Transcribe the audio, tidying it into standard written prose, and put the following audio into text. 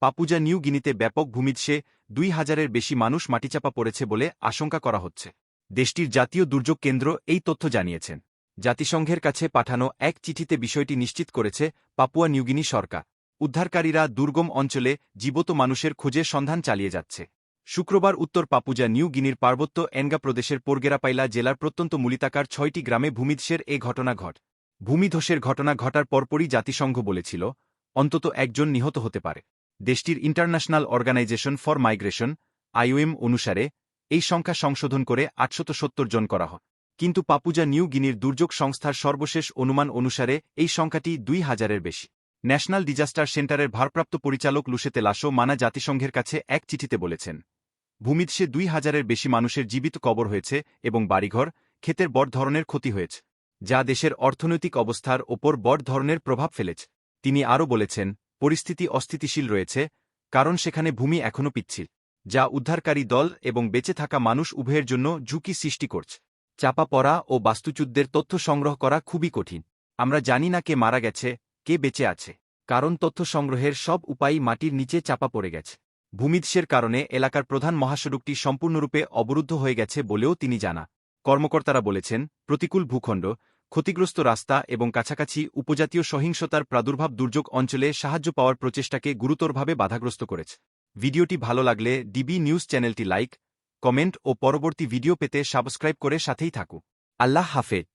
Papua new গিনিতে ব্যাপক ভূমিধসে ২,০০০-এর বেশি মানুষ মাটিচাপা পড়েছে বলে আশঙ্কা করা হচ্ছে। দেশটির জাতীয় দুর্যোগ কেন্দ্র এই তথ্য জানিয়েছেন। জাতিসংঘের কাছে পাঠানো এক চিঠিতে বিষয়টি নিশ্চিত করেছে পাপুয়া নিউগিনি সরকার। উদ্ধারকারীরা দুর্গম অঞ্চলে জীবিত মানুষের খোঁজের সন্ধান চালিয়ে যাচ্ছে। শুক্রবার উত্তর পাপুয়া নিউ গিনির পার্বত্য এনগা প্রদেশের পোরগেরাপাইলা জেলার প্রত্যন্ত মুলিতাকার ৬টি গ্রামে ভূমিধসের এ ঘটনা ঘটে। ভূমিধসের ঘটনা ঘটার পরপরই জাতিসংঘ বলেছিল, অন্তত একজন নিহত হতে পারে। দেশটির international organization for migration IOM অনুসারে এই সংখ্যা সংশোধন করে ৮৭০ জন করা হয়। কিন্তু পাপুয়া নিউ গিনির দুর্যোগ সংস্থার সর্বশেষ অনুমান অনুসারে এই সংখ্যাটি ২,০০০-এর বেশি। ন্যাশনাল ডিজাস্টার সেন্টারের ভারপ্রাপ্ত পরিচালক লুসেতে লাসো মানা জাতিসংঘের কাছে এক চিঠিতে বলেছেন, ভূমিধসে ২,০০০-এর বেশি মানুষের জীবিত কবর হয়েছে এবং বাড়িঘর, ক্ষেতের বড় ধরনের ক্ষতি হয়েছে, যা দেশের অর্থনৈতিক অবস্থার ওপর বড় ধরনের প্রভাব ফেলেছে। তিনি আরও বলেছেন, পরিস্থিতি অস্থিতিশীল রয়েছে, কারণ সেখানে ভূমি এখনও পিচ্ছিল, যা উদ্ধারকারী দল এবং বেঁচে থাকা মানুষ উভয়ের জন্য ঝুঁকি সৃষ্টি করছে। চাপা পড়া ও বাস্তুচ্যুতদের তথ্য সংগ্রহ করা খুবই কঠিন। আমরা জানি না কে মারা গেছে, কে বেঁচে আছে, কারণ তথ্য সংগ্রহের সব উপায়ই মাটির নিচে চাপা পড়ে গেছে। ভূমিধসের কারণে এলাকার প্রধান মহাসড়কটি সম্পূর্ণরূপে অবরুদ্ধ হয়ে গেছে বলেও তিনি জানান। কর্মকর্তারা বলেছেন, প্রতিকূল ভূখণ্ড, ক্ষতিগ্রস্ত রাস্তা এবং কাছাকাছি উপজাতীয় সহিংসতার প্রাদুর্ভাব দুর্যোগ অঞ্চলে সাহায্য পাওয়ার প্রচেষ্টাকে গুরুতরভাবে বাধাগ্রস্ত করেছে। ভিডিওটি ভালো লাগলে ডিবি নিউজ চ্যানেলটি লাইক, কমেন্ট ও পরবর্তী ভিডিও পেতে সাবস্ক্রাইব করে সাথেই থাকুন। আল্লাহ হাফেজ।